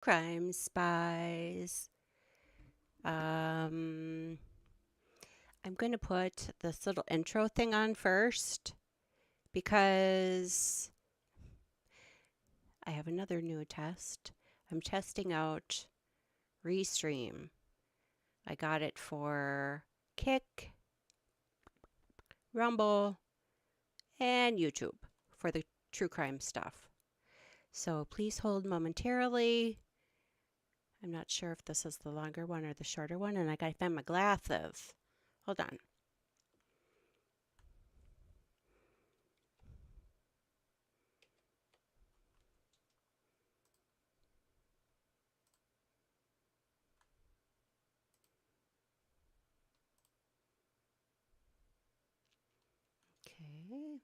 Crime Spies. I'm going to put this little intro thing on first because I have another new test. I'm testing out Restream. I got it for Kick, Rumble, and YouTube for the true crime stuff. So please hold momentarily. I'm not sure if this is the longer one or the shorter one, and I gotta find my glasses. Hold on. Okay.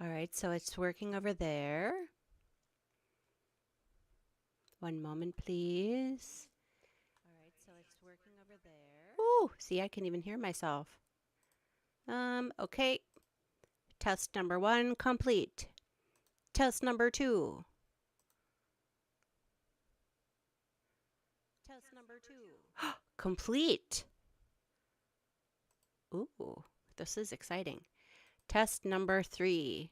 All right, so it's working over there. One moment, please. All right, so it's working over there. Ooh, see, I can even hear myself. Okay. Test number 1 complete. Test number 2. Test number 2. Complete. Ooh, this is exciting. Test number 3.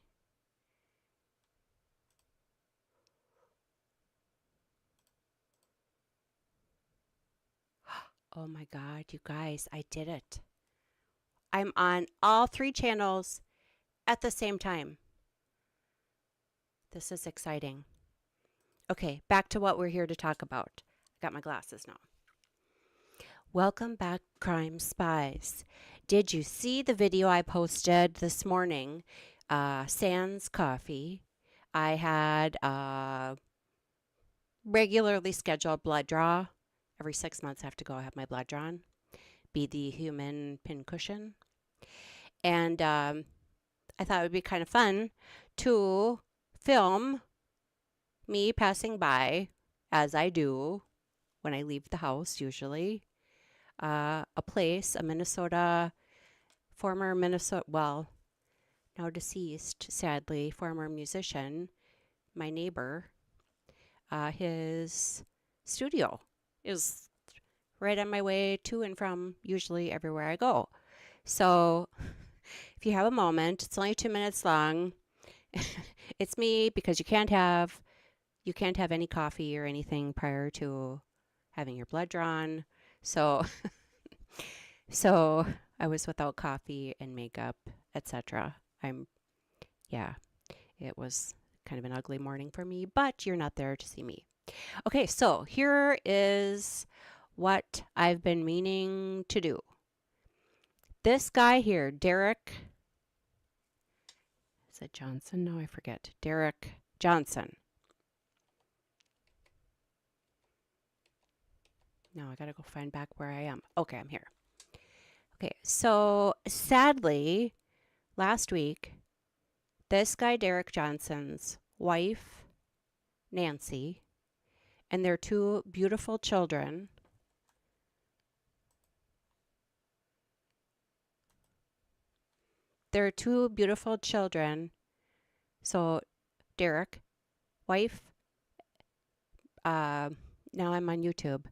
Oh my God, you guys, I did it. I'm on all 3 channels at the same time. This is exciting. Okay, back to what we're here to talk about. I got my glasses now. Welcome back, Crime Spies. Did you see the video I posted this morning? Sans coffee. I had a regularly scheduled blood draw. Every 6 months I have to go have my blood drawn. Be the human pincushion. And I thought it would be kind of fun to film me passing by, as I do when I leave the house usually, a place, former Minnesota, well, now deceased, sadly, former musician, my neighbor, his studio is right on my way to and from usually everywhere I go. So if you have a moment, it's only 2 minutes long. It's me because you can't have any coffee or anything prior to having your blood drawn. So so I was without coffee and makeup, etc. It was kind of an ugly morning for me, but you're not there to see me. Okay, so here is what I've been meaning to do. This guy here, Derek, is it Johnson? No, I forget. Derek Johnson. Now I gotta go find back where I am. Okay, I'm here. Okay, so sadly, last week, this guy, Derek Johnson's wife, Nancy, and their 2 beautiful children, so Derek, wife, now I'm on YouTube.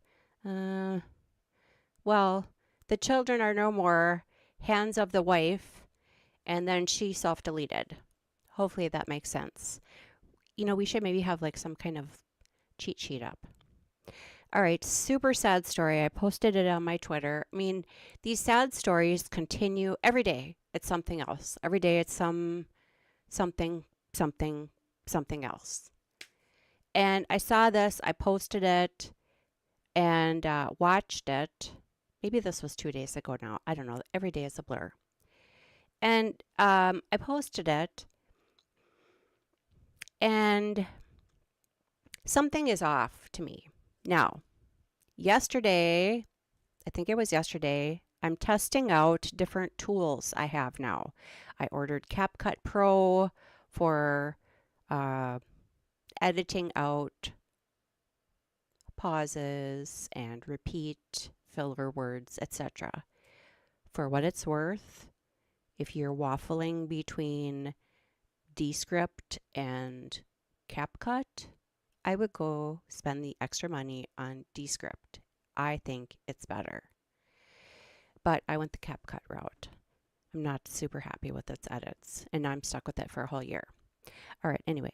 Well, the children are no more, hands of the wife, and then she self-deleted. Hopefully that makes sense. You know, we should maybe have like some kind of cheat sheet up. All right, super sad story. I posted it on my Twitter. I mean, these sad stories continue every day. It's something else. Every day it's something else. And I saw this, I posted it, and watched it. Maybe this was 2 days ago now. I don't know. Every day is a blur. And I posted it, and something is off to me. Now, yesterday, I think it was yesterday, I'm testing out different tools I have now. I ordered CapCut Pro for editing out pauses and repeat filler words, etc. For what it's worth, if you're waffling between Descript and CapCut, I would go spend the extra money on Descript. I think it's better. But I went the CapCut route. I'm not super happy with its edits, and I'm stuck with it for a whole year. All right, anyway.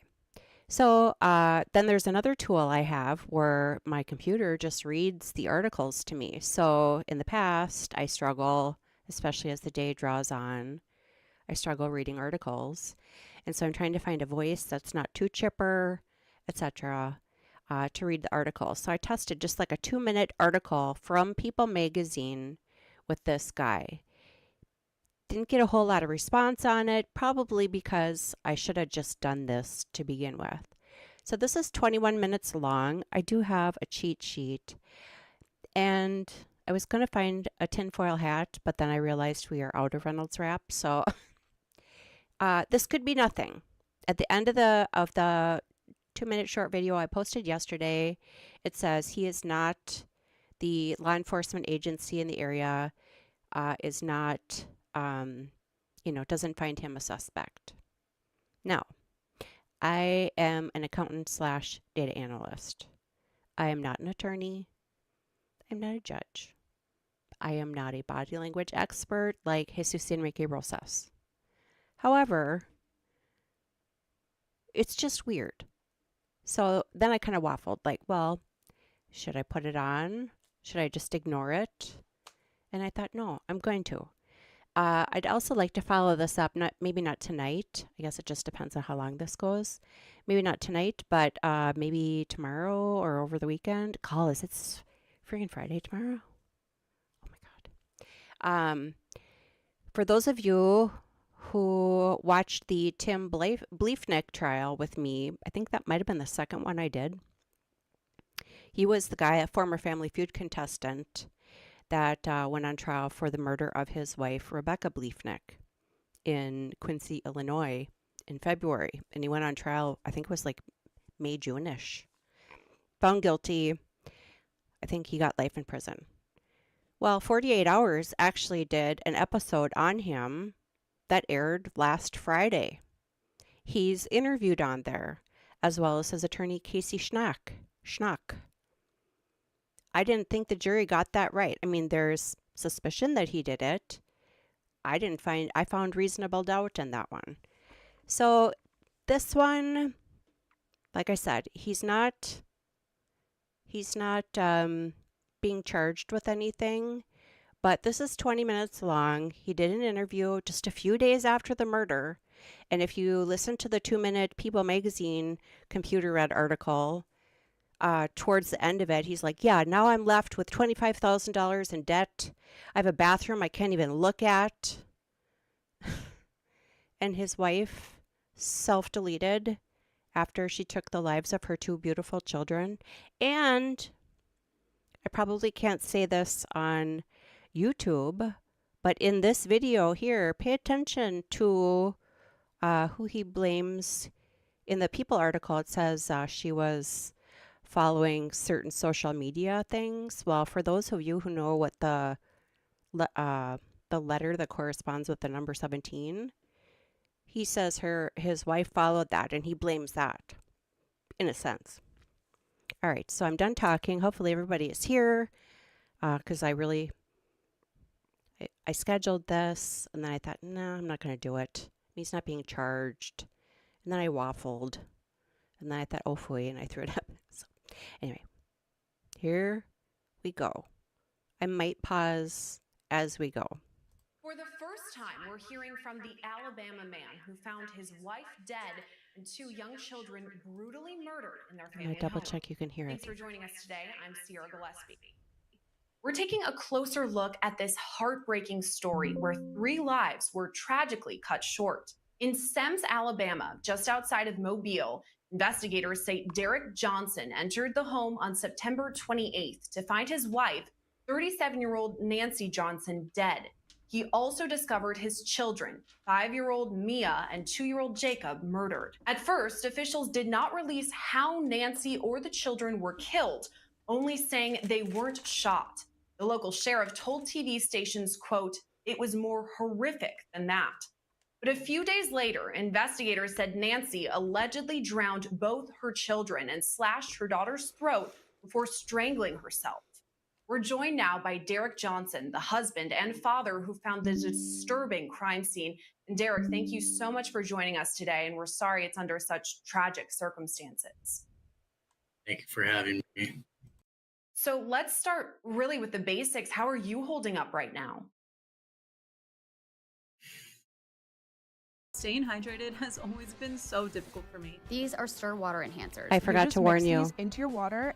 So then there's another tool I have where my computer just reads the articles to me. So in the past, I struggle, especially as the day draws on, I struggle reading articles. And so I'm trying to find a voice that's not too chipper, etc., to read the article. So I tested just like a 2-minute article from People magazine with this guy. Didn't get a whole lot of response on it, probably because I should have just done this to begin with. So this is 21 minutes long. I do have a cheat sheet, and I was going to find a tinfoil hat, but then I realized we are out of Reynolds wrap, so this could be nothing. At the end of the 2-minute short video I posted yesterday, it says he is not the law enforcement agency in the area, is not doesn't find him a suspect. Now, I am an accountant / data analyst. I am not an attorney. I'm not a judge. I am not a body language expert like Jesus Enrique Rosas. However, it's just weird. So then I kind of waffled, like, well, should I put it on? Should I just ignore it? And I thought, no, I'm going to. I'd also like to follow this up, maybe not tonight. I guess it just depends on how long this goes. Maybe not tonight, but maybe tomorrow or over the weekend. It's freaking Friday tomorrow. Oh my God. For those of you who watched the Tim Bleefnick trial with me, I think that might have been the second one I did. He was the guy, a former Family Feud contestant, that went on trial for the murder of his wife, Rebecca Bleefnick, in Quincy, Illinois in February. And he went on trial, I think it was like May, June-ish. Found guilty. I think he got life in prison. Well, 48 Hours actually did an episode on him that aired last Friday. He's interviewed on there, as well as his attorney, Casey Schnack. I didn't think the jury got that right. I mean, there's suspicion that he did it. I found reasonable doubt in that one. So this one, like I said, he's not being charged with anything, but this is 20 minutes long. He did an interview just a few days after the murder. And if you listen to the 2-minute People magazine computer read article, towards the end of it, he's like, yeah, now I'm left with $25,000 in debt. I have a bathroom I can't even look at. And his wife self-deleted after she took the lives of her 2 beautiful children. And I probably can't say this on YouTube, but in this video here, pay attention to who he blames. In the People article, it says she was following certain social media things. Well, for those of you who know what the letter that corresponds with the number 17, he says his wife followed that, and he blames that, in a sense. All right, so I'm done talking. Hopefully everybody is here, because I scheduled this, and then I thought, no, I'm not going to do it. He's not being charged. And then I waffled, and then I thought, oh, phooey, and I threw it up. So anyway, here we go. I might pause as we go. For the first time, we're hearing from the Alabama man who found his wife dead and 2 young children brutally murdered in their I'm family going to double home. check you can hear Thanks it. for joining us today. I'm Sierra Gillespie. We're taking a closer look at this heartbreaking story where 3 lives were tragically cut short. In Semmes, Alabama, just outside of Mobile, investigators say Derek Johnson entered the home on September 28th to find his wife, 37-year-old Nancy Johnson, dead. He also discovered his children, 5-year-old Mia and 2-year-old Jacob, murdered. At first, officials did not release how Nancy or the children were killed, only saying they weren't shot. The local sheriff told TV stations, quote, "It was more horrific than that." But a few days later, investigators said Nancy allegedly drowned both her children and slashed her daughter's throat before strangling herself. We're joined now by Derek Johnson, the husband and father who found the disturbing crime scene. And Derek, thank you so much for joining us today. And we're sorry it's under such tragic circumstances. Thank you for having me. So let's start really with the basics. How are you holding up right now? Staying hydrated has always been so difficult for me. These are stir water enhancers. I forgot to warn you. Into your water.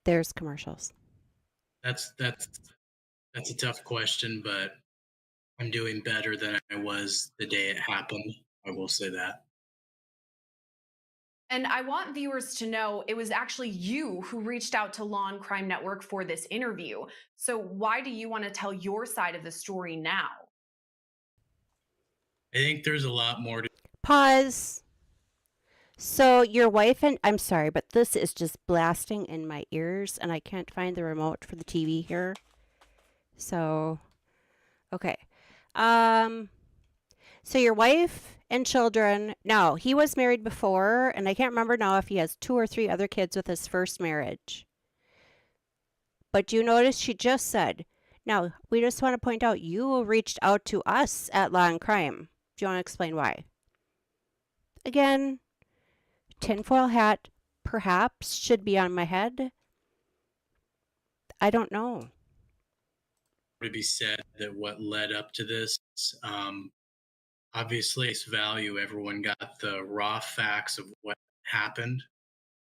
There's commercials. That's a tough question, but I'm doing better than I was the day it happened. I will say that. And I want viewers to know it was actually you who reached out to Law and Crime Network for this interview. So why do you want to tell your side of the story now? I think there's a lot more to Pause. So your wife and I'm sorry, but this is just blasting in my ears and I can't find the remote for the TV here. So, okay. So your wife and children, now he was married before and I can't remember now if he has 2 or 3 other kids with his first marriage. But you notice she just said, now we just want to point out you reached out to us at Law and Crime. Do you want to explain why? Again, tinfoil hat perhaps should be on my head. I don't know. be said that what led up to this. Obviously, it's value. Everyone got the raw facts of what happened.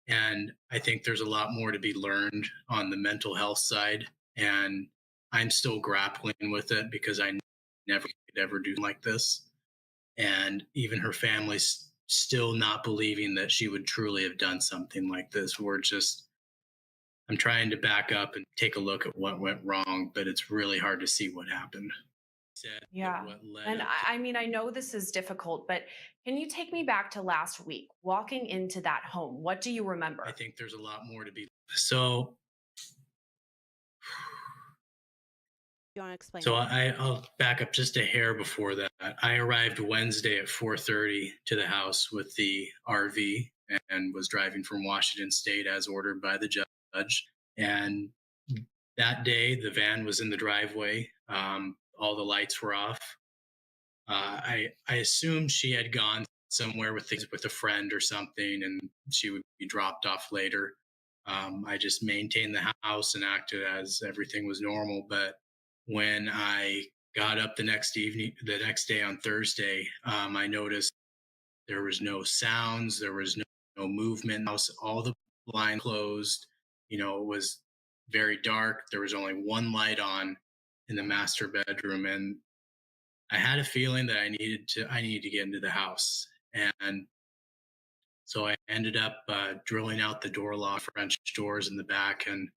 And I think there's a lot more to be learned on the mental health side. And I'm still grappling with it because I never could ever do like this. And even her family's still not believing that she would truly have done something like this. I'm trying to back up and take a look at what went wrong, but it's really hard to see what happened. Yeah. And I mean, I know this is difficult, but can you take me back to last week, walking into that home? What do you remember? I think there's a lot more to be. So, You want to explain? So I'll back up just a hair before that. I arrived Wednesday at 4:30 to the house with the RV and was driving from Washington State as ordered by the judge. And that day, the van was in the driveway. All the lights were off. I assumed she had gone somewhere with a friend or something, and she would be dropped off later. I just maintained the house and acted as everything was normal. But when I got up the next day on Thursday, I noticed there was no sounds, there was no movement. All the blinds closed. It was very dark. There was only one light on in the master bedroom, and I had a feeling that I needed to get into the house. And so I ended up drilling out the door lock, French doors in the back, and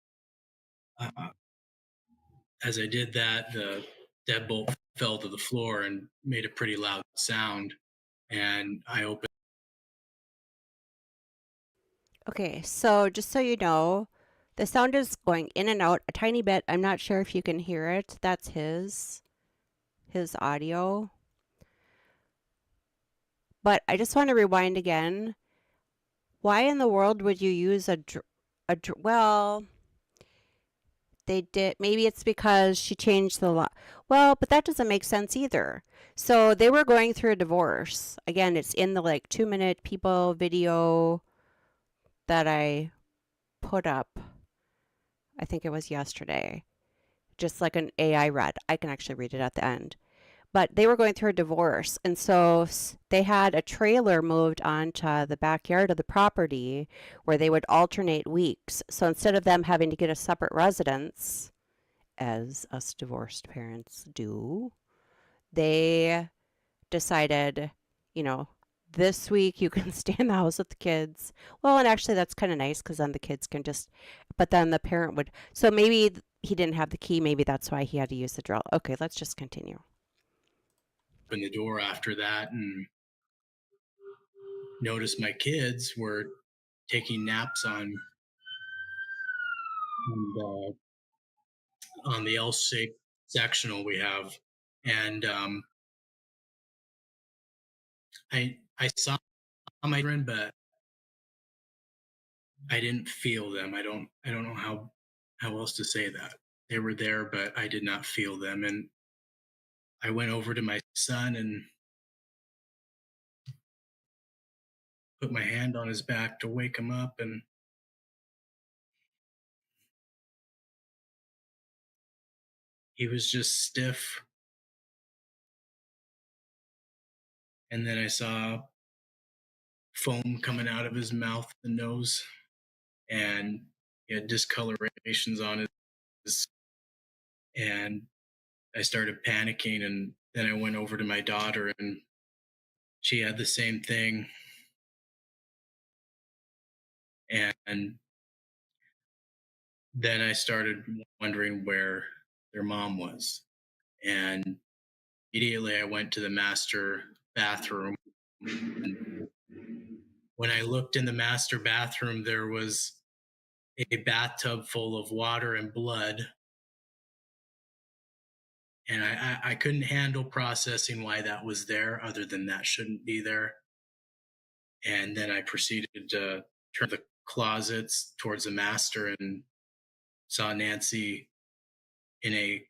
as I did that, the deadbolt fell to the floor and made a pretty loud sound. And I opened. Okay, so just so you know, the sound is going in and out a tiny bit. I'm not sure if you can hear it. That's his audio. But I just want to rewind again. Why in the world would you use well, they did. Maybe it's because she changed the law. Well, but that doesn't make sense either. So they were going through a divorce. Again, it's in the 2-minute people video that I put up. I think it was yesterday. Just like an AI read. I can actually read it at the end. But they were going through a divorce. And so they had a trailer moved onto the backyard of the property where they would alternate weeks. So instead of them having to get a separate residence, as us divorced parents do, they decided, this week you can stay in the house with the kids. Well, and actually that's kind of nice because then the kids can but then the parent would, so maybe he didn't have the key. Maybe that's why he had to use the drill. Okay, let's just continue. Open the door after that and noticed my kids were taking naps on the L-shaped sectional we have. And I saw my friend, but I didn't feel them. I don't know how else to say that. They were there, but I did not feel them. And I went over to my son and put my hand on his back to wake him up, and he was just stiff. And then I saw foam coming out of his mouth and nose, and he had discolorations on his, and I started panicking. And then I went over to my daughter, and she had the same thing. And then I started wondering where their mom was. And immediately I went to the master bathroom. And when I looked in the master bathroom, there was a bathtub full of water and blood. And I couldn't handle processing why that was there, other than that shouldn't be there. And then I proceeded to turn the closets towards the master and saw Nancy in a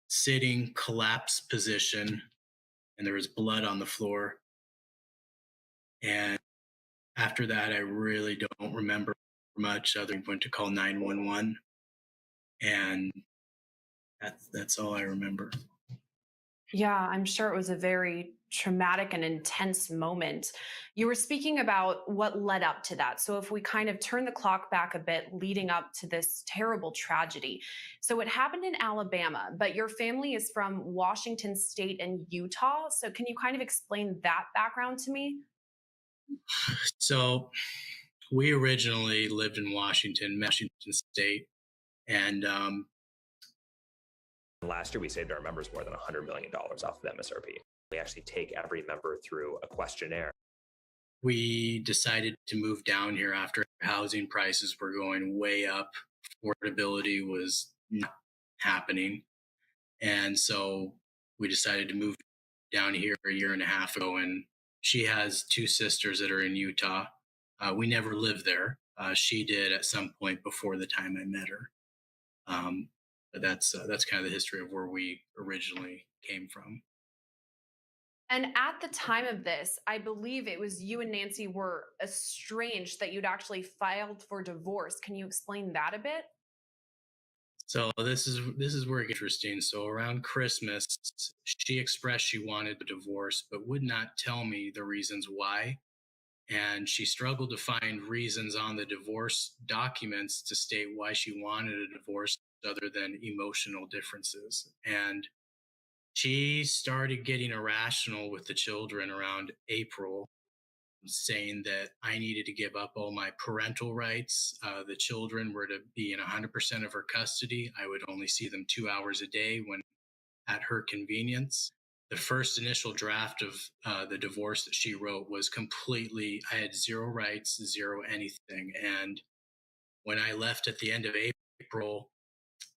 sitting collapsed position, and there was blood on the floor. And after that, I really don't remember much other than went to call 911, and that's all I remember. Yeah, I'm sure it was a very traumatic and intense moment. You were speaking about what led up to that. So, if we kind of turn the clock back a bit leading up to this terrible tragedy. So, it happened in Alabama, but your family is from Washington State and Utah. So, can you kind of explain that background to me? So we originally lived in Washington State, and Last year, we saved our members more than $100 million off of MSRP. We actually take every member through a questionnaire. we decided to move down here after housing prices were going way up. Affordability was not happening. And so we decided to move down here a year and a half ago. And she has two sisters that are in Utah. We never lived there. She did at some point before the time I met her. But that's kind of the history of where we originally came from. And at the time of this, I believe it was you and Nancy were estranged, that you'd actually filed for divorce. Can you explain that a bit? So this is where it gets interesting. So around Christmas, she expressed she wanted a divorce, but would not tell me the reasons why. And she struggled to find reasons on the divorce documents to state why she wanted a divorce other than emotional differences. And she started getting irrational with the children around April, saying that I needed to give up all my parental rights. The children were to be in 100% of her custody. I would only see them 2 hours a day when at her convenience. The first initial draft of the divorce that she wrote was completely, I had zero rights, zero anything. And when I left at the end of April,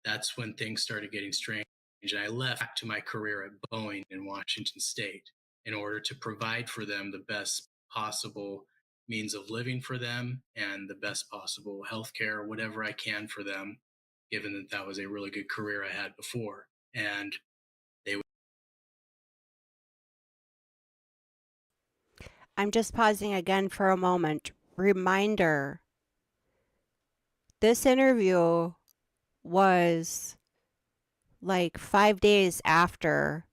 that's when things started getting strange. And I left back to my career at Boeing in Washington State in order to provide for them the best possible means of living for them and the best possible healthcare, whatever I can for them, given that that was a really good career I had before. And they I'm just pausing again for a moment. Reminder, this interview was like 5 days after.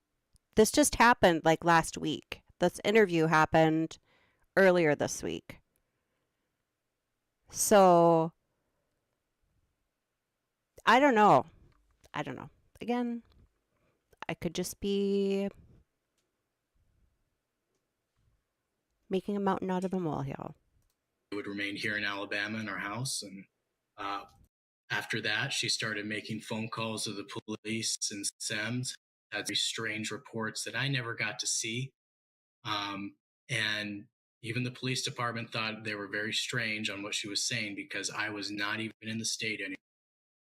This just happened like last week. This interview happened earlier this week. So, I don't know. Again, I could just be making a mountain out of a molehill. would remain here in Alabama in our house. And after that, she started making phone calls to the police and SEMS, had these strange reports that I never got to see. And even the police department thought they were very strange on what she was saying because I was not even in the state anymore.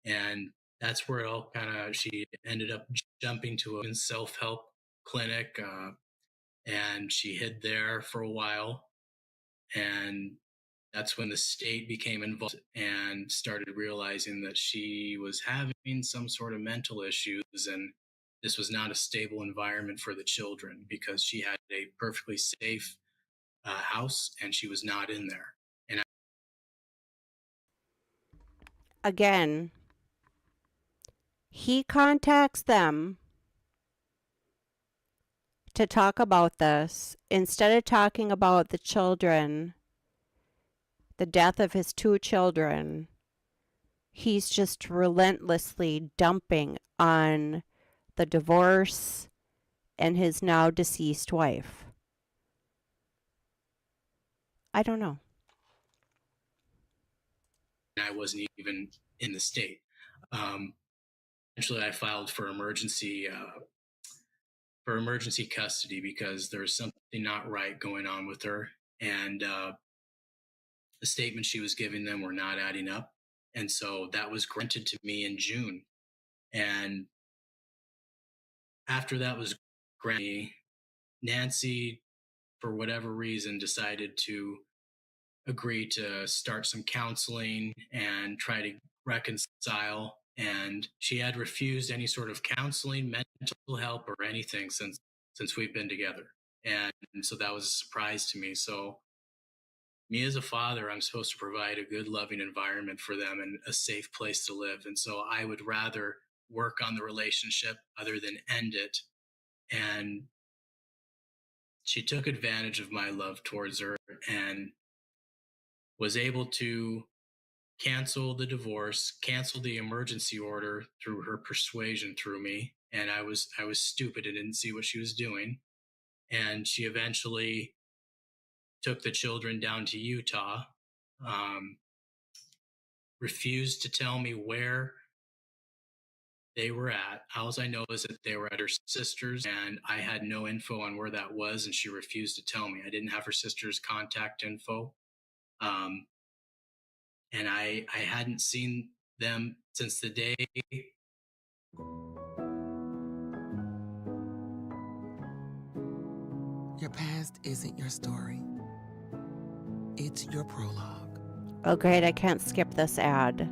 And that's where it all she ended up jumping to a self-help clinic, and she hid there for a while. And that's when the state became involved and started realizing that she was having some sort of mental issues, and this was not a stable environment for the children because she had a perfectly safe house and she was not in there. And Again, he contacts them to talk about this instead of talking about the children, the death of his 2 children. He's just relentlessly dumping on the divorce and his now deceased wife. I don't know. I wasn't even in the state. Eventually, I filed for emergency custody because there was something not right going on with her, and the statements she was giving them were not adding up. And so that was granted to me in June. And after that was granted, Nancy, for whatever reason, decided to agree to start some counseling and try to reconcile. And she had refused any sort of counseling, mental help, or anything since we've been together. And so that was a surprise to me. So me as a father, I'm supposed to provide a good, loving environment for them and a safe place to live. And so I would rather work on the relationship other than end it. And she took advantage of my love towards her and was able to cancel the divorce, cancel the emergency order through her persuasion through me. And I was stupid and didn't see what she was doing. And she eventually took the children down to Utah, refused to tell me where they were at. All I know is that they were at her sister's, and I had no info on where that was, and she refused to tell me. I didn't have her sister's contact info. And I hadn't seen them since the day. Your past isn't your story. It's your prologue. Oh, great. I can't skip this ad.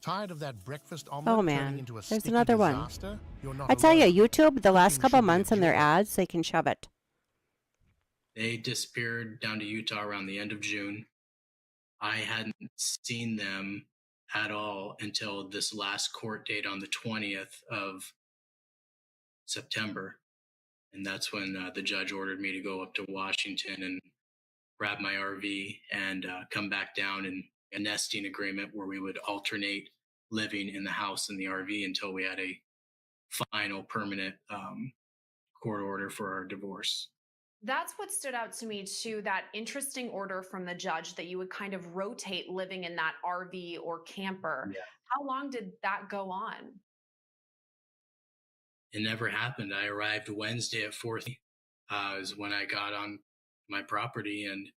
Tired of that breakfast omelet Oh, turning man. into a There's sticky another one. disaster? You're not I tell you, alone. YouTube, the last Cooking couple should be a months in their joy. ads, they can shove it. They disappeared down to Utah around the end of June. I hadn't seen them at all until this last court date on the 20th of September. And that's when the judge ordered me to go up to Washington and grab my RV and come back down in a nesting agreement where we would alternate living in the house and the RV until we had a final permanent court order for our divorce. That's what stood out to me too, that interesting order from the judge that you would kind of rotate living in that RV or camper. Yeah. How long did that go on? It never happened. I arrived Wednesday at 4:30 is when I got on my property, and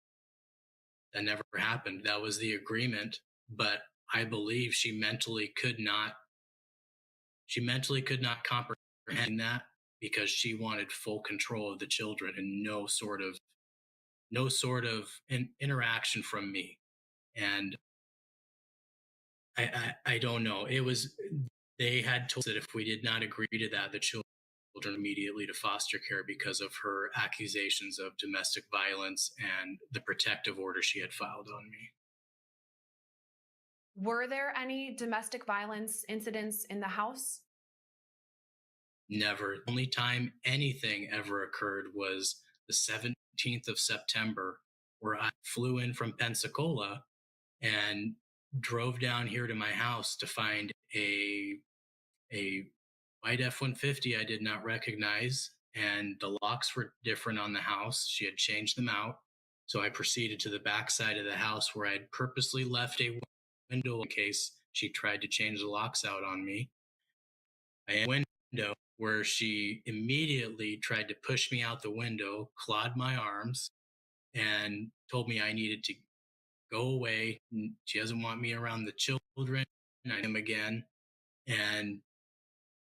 that never happened. That was the agreement, but I believe she mentally could not comprehend that because she wanted full control of the children and no sort of interaction from me. And I don't know. They had told us that if we did not agree to that, the children immediately to foster care because of her accusations of domestic violence and the protective order she had filed on me. Were there any domestic violence incidents in the house? Never. The only time anything ever occurred was the 17th of September, where I flew in from Pensacola and drove down here to my house to find a white F-150 I did not recognize, and the locks were different on the house. She had changed them out. So I proceeded to the back side of the house where I had purposely left a window in case she tried to change the locks out on me. I had a window where she immediately tried to push me out the window, clawed my arms, and told me I needed to go away. She doesn't want me around the children. I am again. And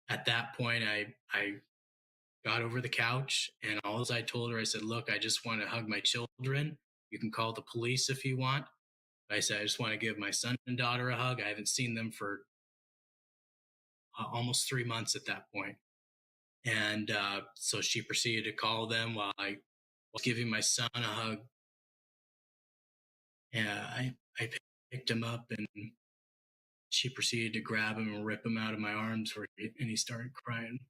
at that point, I got over the couch, and all I told her, I said, "Look, I just want to hug my children. You can call the police if you want." I said, "I just want to give my son and daughter a hug. I haven't seen them for almost 3 months at that point." And so she proceeded to call them while I was giving my son a hug. And I picked him up, and she proceeded to grab him and rip him out of my arms, and he started crying.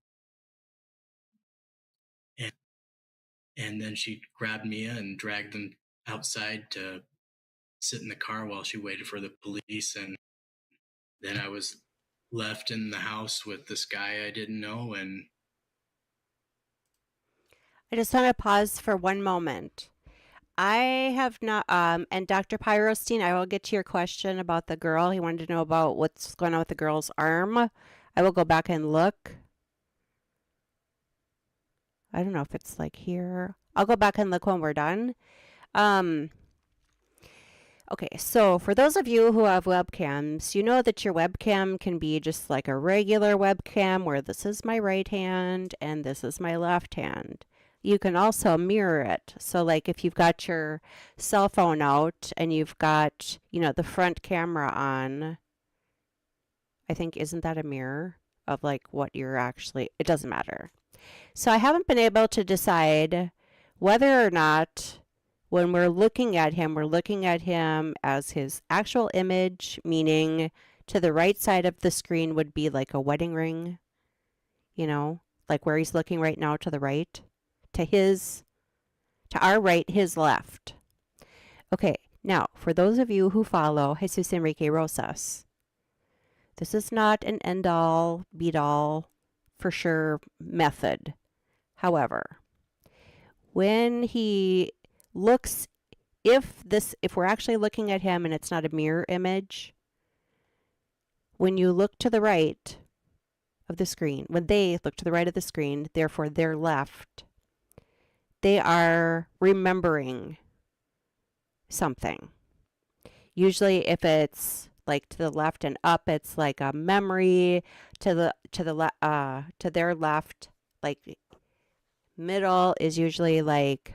And, and then she grabbed Mia and dragged them outside to sit in the car while she waited for the police. And then I was left in the house with this guy I didn't know. And I just want to pause for one moment. I have not, and Dr. Pyrostein, I will get to your question about the girl. He wanted to know about what's going on with the girl's arm. I will go back and look. I don't know if it's like here. I'll go back and look when we're done. Okay, so for those of you who have webcams, you know that your webcam can be just like a regular webcam where this is my right hand and this is my left hand. You can also mirror it. So like if you've got your cell phone out and you've got, the front camera on, I think, isn't that a mirror of like what you're actually, it doesn't matter. So I haven't been able to decide whether or not when we're looking at him as his actual image, meaning to the right side of the screen would be like a wedding ring, like where he's looking right now to the right, to our right, his left. Okay, now for those of you who follow Jesus Enrique Rosas, this is not an end-all, be-all, for sure method. However, when he looks, if we're actually looking at him and it's not a mirror image, when you look to the right of the screen, when they look to the right of the screen, therefore their left, they are remembering something. Usually if it's like to the left and up, it's like a memory. To their left, like middle is usually like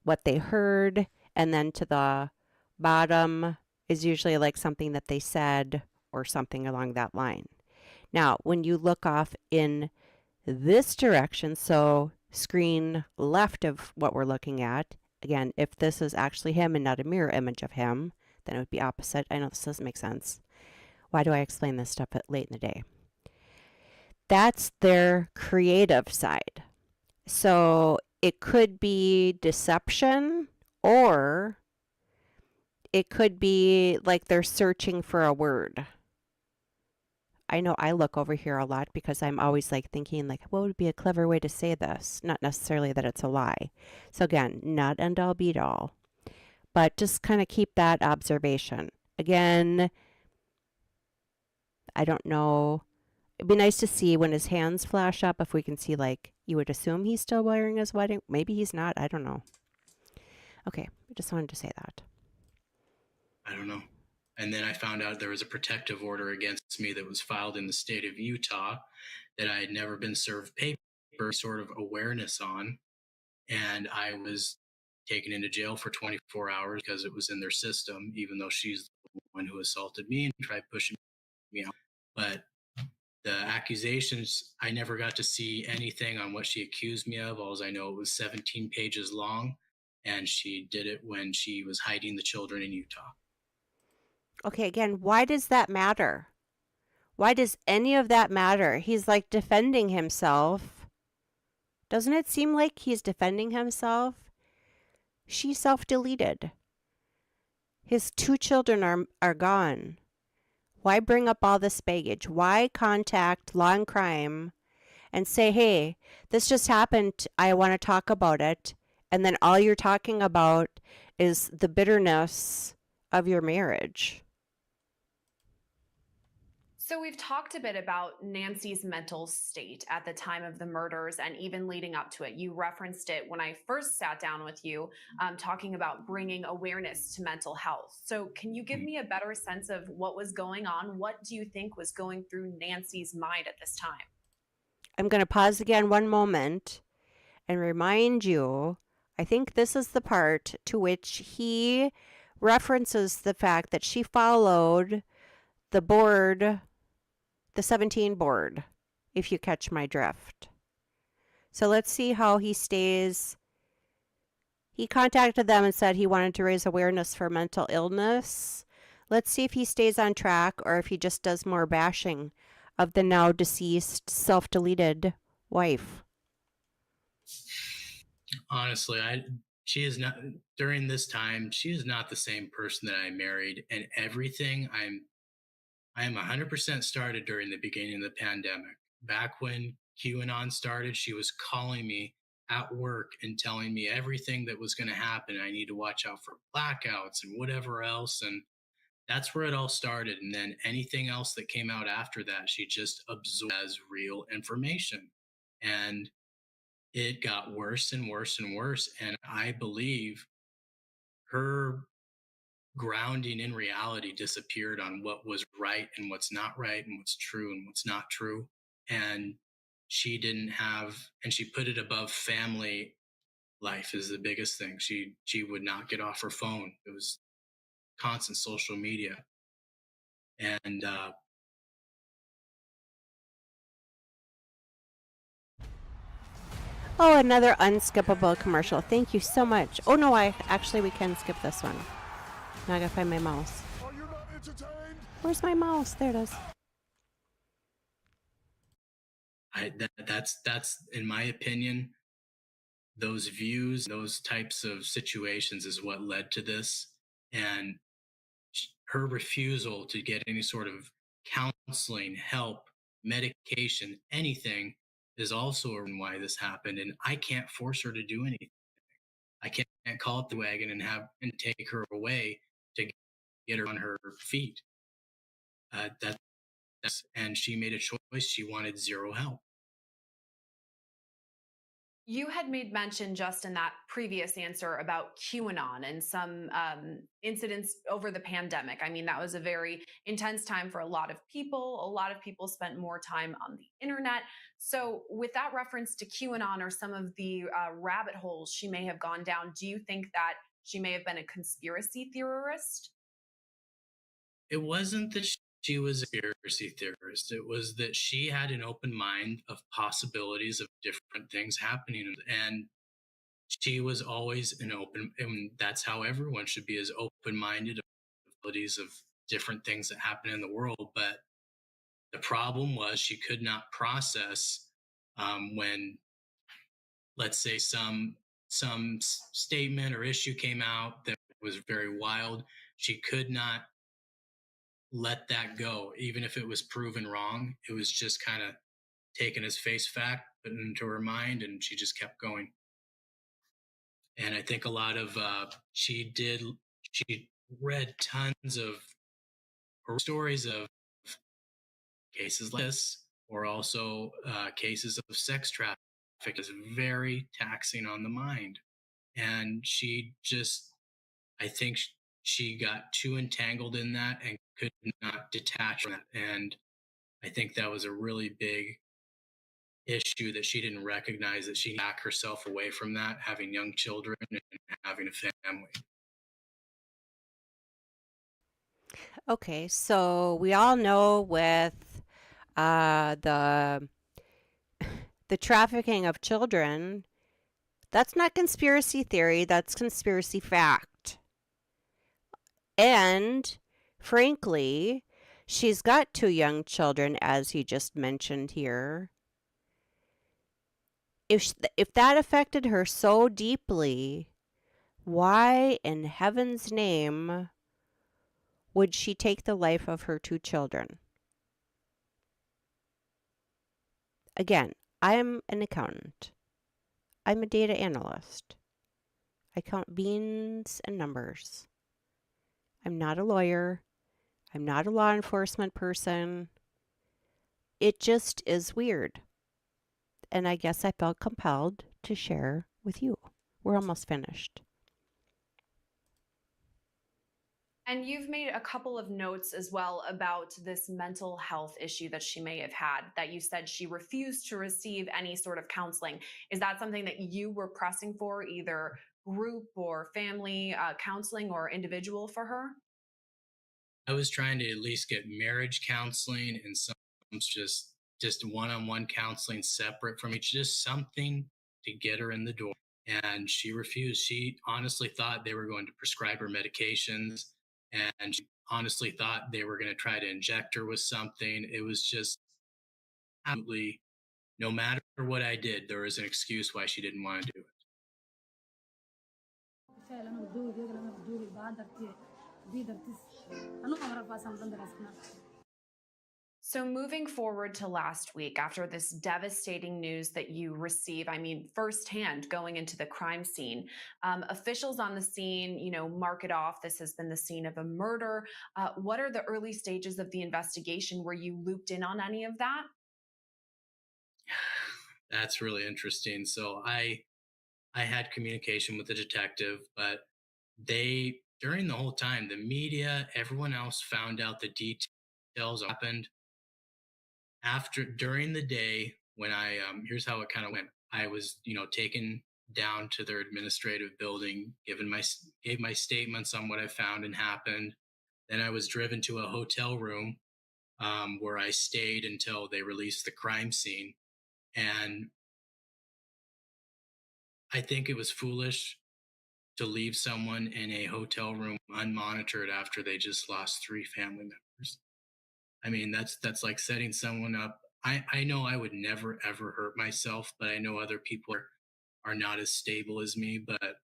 what they heard, and then to the bottom is usually like something that they said or something along that line. Now, when you look off in this direction, so screen left of what we're looking at, again, if this is actually him and not a mirror image of him, then it would be opposite. I know this doesn't make sense. Why do I explain this stuff at late in the day? That's their creative side. So it could be deception, or it could be like they're searching for a word. I know I look over here a lot because I'm always like thinking like, what would be a clever way to say this? Not necessarily that it's a lie. So again, not end all be all, but just kind of keep that observation. Again, I don't know. It'd be nice to see when his hands flash up if we can see, like, you would assume he's still wearing his wedding. Maybe he's not. I don't know. Okay, I just wanted to say that. I don't know. And then I found out there was a protective order against me that was filed in the state of Utah that I had never been served paper sort of awareness on. And I was taken into jail for 24 hours because it was in their system, even though she's the one who assaulted me and tried pushing me out. But the accusations, I never got to see anything on what she accused me of. All I know, it was 17 pages long, and she did it when she was hiding the children in Utah. Okay, again, why does that matter? Why does any of that matter? He's like defending himself. Doesn't it seem like he's defending himself? She self-deleted. His 2 children are gone. Why bring up all this baggage? Why contact Law and Crime and say, hey, this just happened. I want to talk about it. And then all you're talking about is the bitterness of your marriage. So we've talked a bit about Nancy's mental state at the time of the murders and even leading up to it. You referenced it when I first sat down with you, talking about bringing awareness to mental health. So can you give me a better sense of what was going on? What do you think was going through Nancy's mind at this time? I'm going to pause again one moment and remind you, I think this is the part to which he references the fact that she followed the board, the 17 board, if you catch my drift. So let's see how he stays. He contacted them and said he wanted to raise awareness for mental illness. Let's see if he stays on track or if he just does more bashing of the now deceased, self-deleted wife. Honestly, she is not, during this time, she is not the same person that I married, and everything I am 100% started during the beginning of the pandemic. Back when QAnon started, she was calling me at work and telling me everything that was going to happen. I need to watch out for blackouts and whatever else. And that's where it all started. And then anything else that came out after that, she just absorbed as real information. And it got worse and worse and worse. And I believe her grounding in reality disappeared on what was right and what's not right and what's true and what's not true. And she didn't have, and she put it above family life is the biggest thing. She would not get off her phone. It was constant social media. And Oh, another unskippable commercial. Thank you so much. Oh, no, we can skip this one. Now I gotta find my mouse. Are you not entertained? Where's my mouse? There it is. that's in my opinion, those views, those types of situations is what led to this. And her refusal to get any sort of counseling, help, medication, anything is also a reason why this happened. And I can't force her to do anything. I can't call up the wagon and take her away to get her on her feet. And she made a choice. She wanted zero help. You had made mention just in that previous answer about QAnon and some incidents over the pandemic. I mean, that was a very intense time for a lot of people. A lot of people spent more time on the internet. So with that reference to QAnon or some of the rabbit holes she may have gone down, do you think that she may have been a conspiracy theorist? It wasn't that she was a conspiracy theorist. It was that she had an open mind of possibilities of different things happening. And she was always and that's how everyone should be, as open-minded of possibilities of different things that happen in the world. But the problem was she could not process when, let's say, some statement or issue came out that was very wild. She could not let that go, even if it was proven wrong. It was just kind of taken as face fact, put into her mind, and she just kept going. And I think a lot of she read tons of stories of cases like this, or also cases of sex trafficking. Is very taxing on the mind. And I think she got too entangled in that and could not detach from that. And I think that was a really big issue, that she didn't recognize that she backed herself away from that, having young children and having a family. Okay, so we all know with the trafficking of children, that's not conspiracy theory, that's conspiracy fact. And frankly, she's got 2 young children, as he just mentioned here. If that affected her so deeply, why in heaven's name would she take the life of her 2 children? Again, I'm an accountant. I'm a data analyst. I count beans and numbers. I'm not a lawyer. I'm not a law enforcement person. It just is weird. And I guess I felt compelled to share with you. We're almost finished. And you've made a couple of notes as well about this mental health issue that she may have had, that you said she refused to receive any sort of counseling. Is that something that you were pressing for, either group or family counseling or individual for her? I was trying to at least get marriage counseling and some just one-on-one counseling separate from each, just something to get her in the door. And she refused. She honestly thought they were going to prescribe her medications, and she honestly thought they were going to try to inject her with something. It was just absolutely, no matter what I did, there was an excuse why she didn't want to do it. So, moving forward to last week, after this devastating news that you receive, I mean, firsthand going into the crime scene, officials on the scene, mark it off. This has been the scene of a murder. What are the early stages of the investigation? Were you looped in on any of that? That's really interesting. So I had communication with the detective, but they, during the whole time, the media, everyone else found out the details happened during the day when here's how it kind of went. I was, taken down to their administrative building, gave my statements on what I found and happened. Then I was driven to a hotel room where I stayed until they released the crime scene. And I think it was foolish to leave someone in a hotel room unmonitored after they just lost 3 family members. I mean, that's like setting someone up. I know I would never ever hurt myself, but I know other people are not as stable as me, but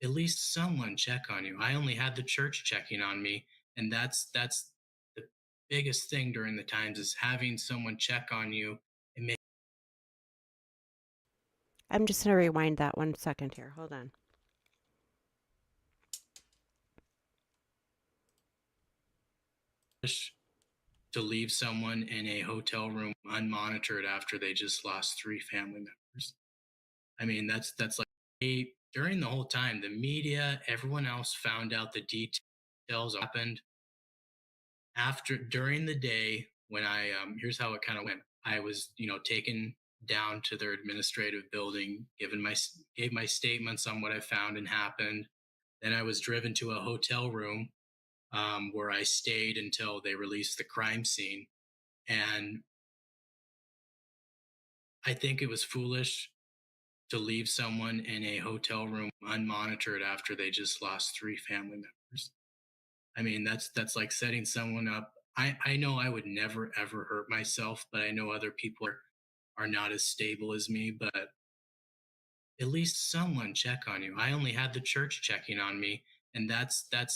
at least someone check on you. I only had the church checking on me, and that's the biggest thing during the times, is having someone check on you and make I'm just going to rewind that 1 second here. Hold on. to leave someone in a hotel room unmonitored after they just lost 3 family members. I mean, that's like during the whole time, the media, everyone else found out the details happened during the day when here's how it kind of went. I was, taken down to their administrative building, gave my statements on what I found and happened. Then I was driven to a hotel room where I stayed until they released the crime scene. And I think it was foolish to leave someone in a hotel room unmonitored after they just lost 3 family members. I mean, that's like setting someone up. I know I would never ever hurt myself, but I know other people are not as stable as me, but at least someone check on you. I only had the church checking on me, and that's the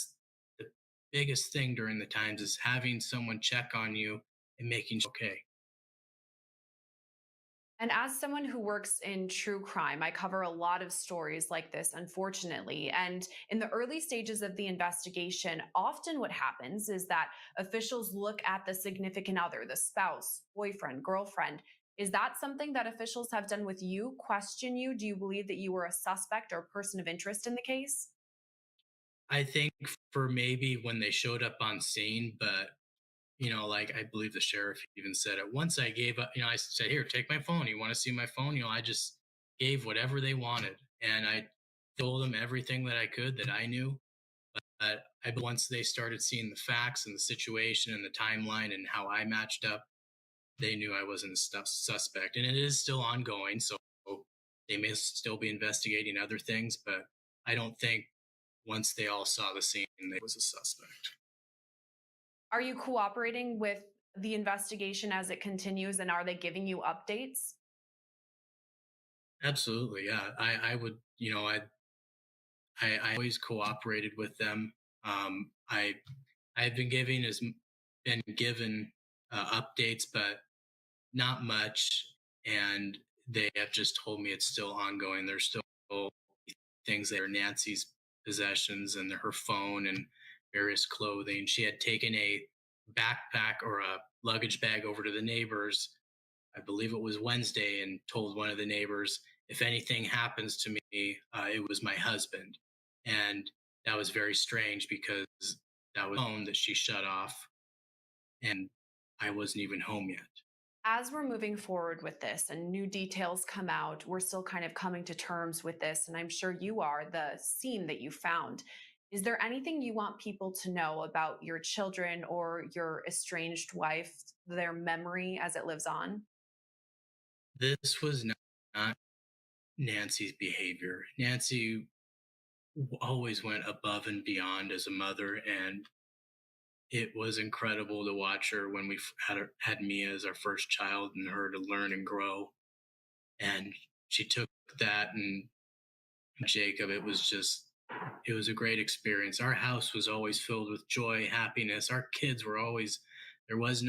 biggest thing during the times, is having someone check on you and making sure okay. And as someone who works in true crime, I cover a lot of stories like this, unfortunately. And in the early stages of the investigation, often what happens is that officials look at the significant other, the spouse, boyfriend, girlfriend. Is that something that officials have done with you? Question you? Do you believe that you were a suspect or person of interest in the case? I think for maybe when they showed up on scene, but like I believe the sheriff even said it. Once I gave up, I said, "Here, take my phone. You want to see my phone?" I just gave whatever they wanted, and I told them everything that I could that I knew. But once they started seeing the facts and the situation and the timeline and how I matched up, they knew I wasn't a suspect, and it is still ongoing. So they may still be investigating other things, but I don't think once they all saw the scene, they was a suspect. Are you cooperating with the investigation as it continues, and are they giving you updates? Absolutely, yeah. I would, I always cooperated with them. I've been given updates, but not much, and they have just told me it's still ongoing. There's still things that are Nancy's possessions and her phone and various clothing. She had taken a backpack or a luggage bag over to the neighbors, I believe it was Wednesday, and told one of the neighbors, if anything happens to me, it was my husband. And that was very strange because that was home that she shut off, and I wasn't even home yet. As we're moving forward with this and new details come out, we're still kind of coming to terms with this. And I'm sure you are, the scene that you found. Is there anything you want people to know about your children or your estranged wife, their memory as it lives on? This was not Nancy's behavior. Nancy always went above and beyond as a mother, and it was incredible to watch her when we had Mia as our first child and her to learn and grow. And she took that and Jacob. It was a great experience. Our house was always filled with joy, happiness. Our kids were always, there was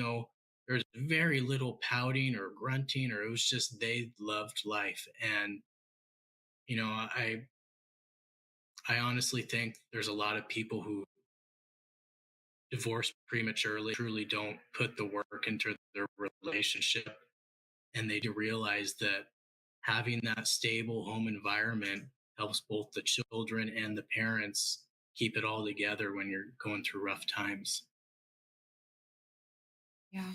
very little pouting or grunting, or it was just they loved life. And, you know, I honestly think there's a lot of people who divorce prematurely, truly don't put the work into their relationship, and they do realize that having that stable home environment helps both the children and the parents keep it all together when you're going through rough times. Yeah.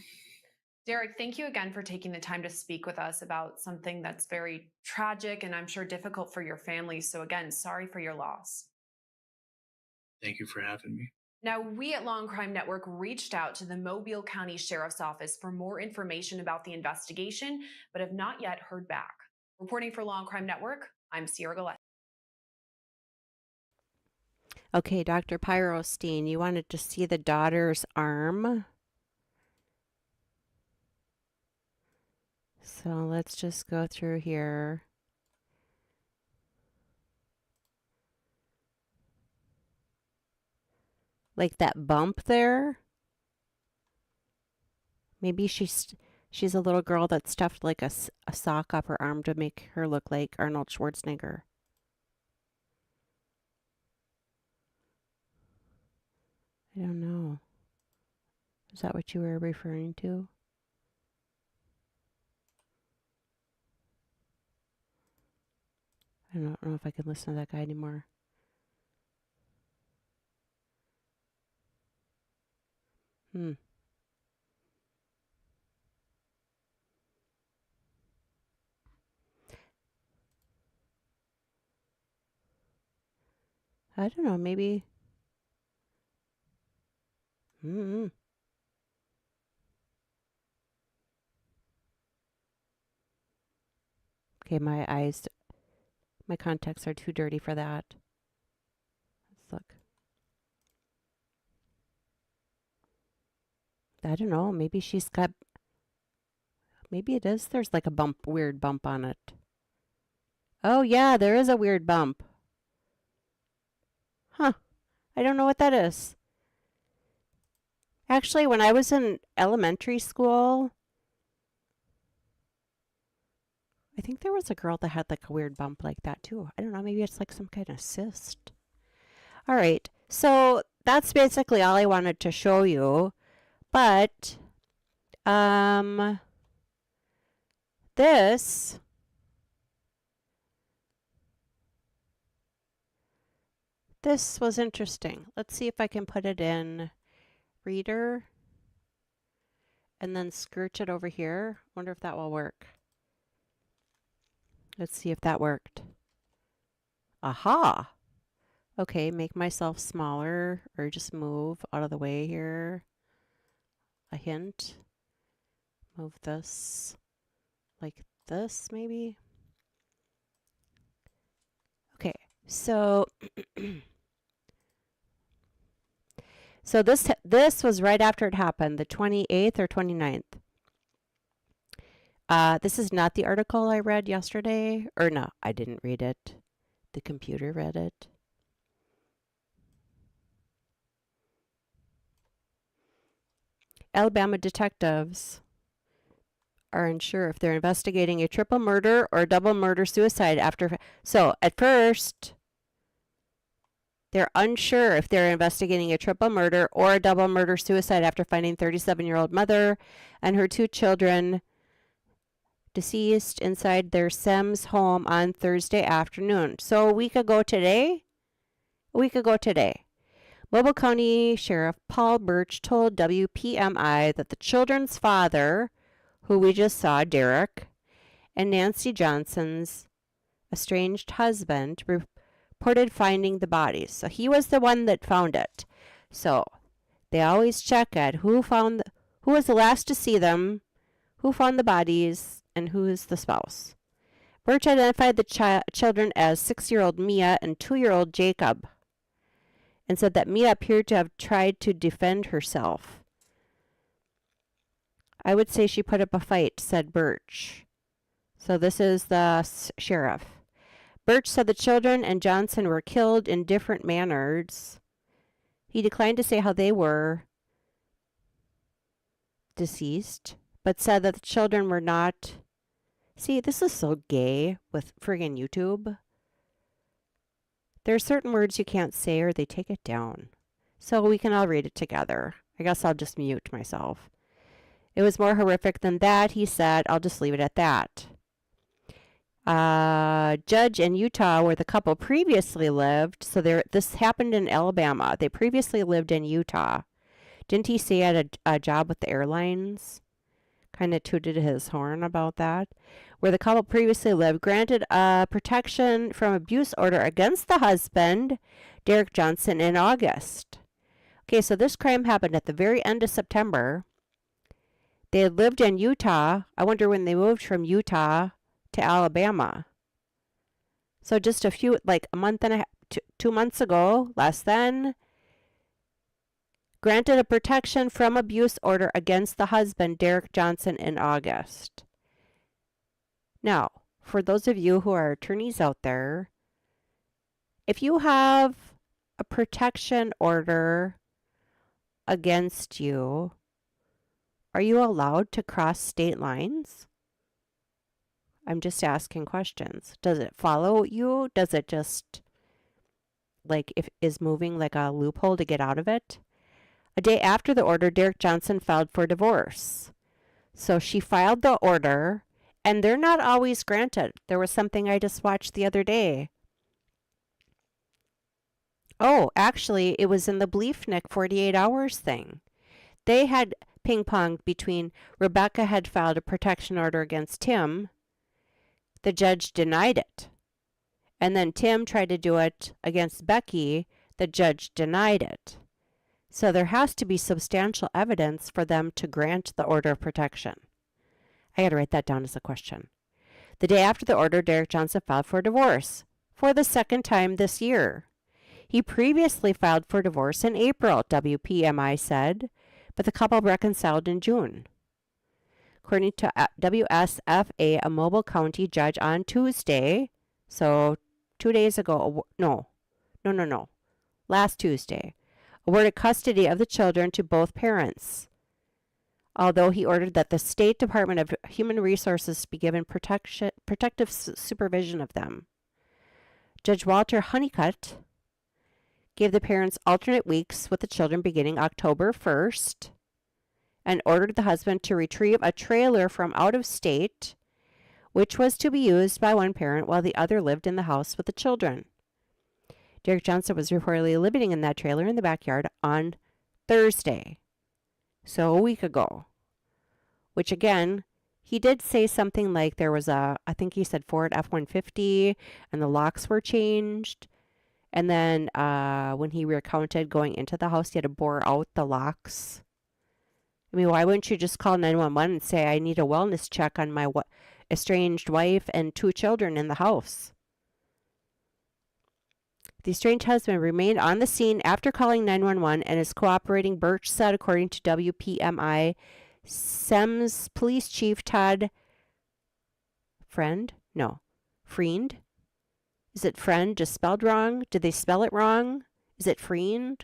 Derek, thank you again for taking the time to speak with us about something that's very tragic and I'm sure difficult for your family. So, again, sorry for your loss. Thank you for having me. Now, we at Law and Crime Network reached out to the Mobile County Sheriff's Office for more information about the investigation, but have not yet heard back. Reporting for Law and Crime Network, I'm Sierra Gillespie. Okay, Dr. Pyrostein, you wanted to see the daughter's arm. So let's just go through here. Like that bump there. Maybe she's a little girl that stuffed like a sock up her arm to make her look like Arnold Schwarzenegger. I don't know. Is that what you were referring to? I don't know if I can listen to that guy anymore. I don't know, maybe. Okay, my contacts are too dirty for that. Let's look. I don't know, maybe she's got, maybe it is, there's like a weird bump on it. Oh yeah, there is a weird bump. Huh, I don't know what that is. Actually, when I was in elementary school, I think there was a girl that had like a weird bump like that too. I don't know, maybe it's like some kind of cyst. All right, so that's basically all I wanted to show you. But this was interesting. Let's see if I can put it in Reader and then scooch it over here. Wonder if that will work. Let's see if that worked. Aha! Okay, make myself smaller or just move out of the way here. A hint. Move this like this, maybe. Okay, so so this was right after it happened, the 28th or 29th. This is not the article I read yesterday, or no, I didn't read it. The computer read it. Alabama detectives are unsure if they're investigating a triple murder or a double murder suicide after. So at first, they're unsure if they're investigating a triple murder or a double murder suicide after finding 37-year-old mother and her 2 children deceased inside their Semmes home on Thursday afternoon. So a week ago today, a week ago today. Mobile County Sheriff Paul Birch told WPMI that the children's father, who we just saw, Derek, and Nancy Johnson's estranged husband reported finding the bodies. So he was the one that found it. So they always check at who was the last to see them, who found the bodies, and who is the spouse. Birch identified the children as 6-year-old Mia and 2-year-old Jacob, and said that Mia appeared to have tried to defend herself. I would say she put up a fight, said Birch. So this is the sheriff. Birch said the children and Johnson were killed in different manners. He declined to say how they were deceased, but said that the children were not... See, this is so gay with friggin' YouTube. There are certain words you can't say or they take it down. So we can all read it together. I guess I'll just mute myself. It was more horrific than that, he said. I'll just leave it at that. Judge in Utah, where the couple previously lived. So this happened in Alabama. They previously lived in Utah. Didn't he say he had a job with the airlines? Kind of tooted his horn about that. Where the couple previously lived, granted a protection from abuse order against the husband, Derek Johnson, in August. Okay, so this crime happened at the very end of September. They had lived in Utah. I wonder when they moved from Utah to Alabama. So just a month and a half, 2 months ago, less than, granted a protection from abuse order against the husband, Derek Johnson, in August. Now, for those of you who are attorneys out there, if you have a protection order against you, are you allowed to cross state lines? I'm just asking questions. Does it follow you? Does it just, is moving like a loophole to get out of it? A day after the order, Derek Johnson filed for divorce. So she filed the order, and they're not always granted. There was something I just watched the other day. Oh, actually, it was in the Bleefnick 48 hours thing. They had ping-ponged between Rebecca had filed a protection order against Tim. The judge denied it. And then Tim tried to do it against Becky. The judge denied it. So there has to be substantial evidence for them to grant the order of protection. I got to write that down as a question. The day after the order, Derek Johnson filed for divorce for the second time this year. He previously filed for divorce in April, WPMI said, but the couple reconciled in June. According to WSFA, a Mobile County judge on Tuesday, so 2 days ago, last Tuesday, awarded custody of the children to both parents, although he ordered that the State Department of Human Resources be given protective supervision of them. Judge Walter Honeycutt gave the parents alternate weeks with the children beginning October 1st and ordered the husband to retrieve a trailer from out of state, which was to be used by one parent while the other lived in the house with the children. Derek Johnson was reportedly living in that trailer in the backyard on Thursday, so a week ago, which again, he did say something like there was I think he said Ford F-150 and the locks were changed. And then when he recounted going into the house, he had to bore out the locks. I mean, why wouldn't you just call 911 and say, I need a wellness check on my estranged wife and 2 children in the house? The estranged husband remained on the scene after calling 911 and is cooperating, Birch said, according to WPMI. Semmes Police Chief Todd Friend? Is it friend just spelled wrong? Did they spell it wrong? Is it Freund?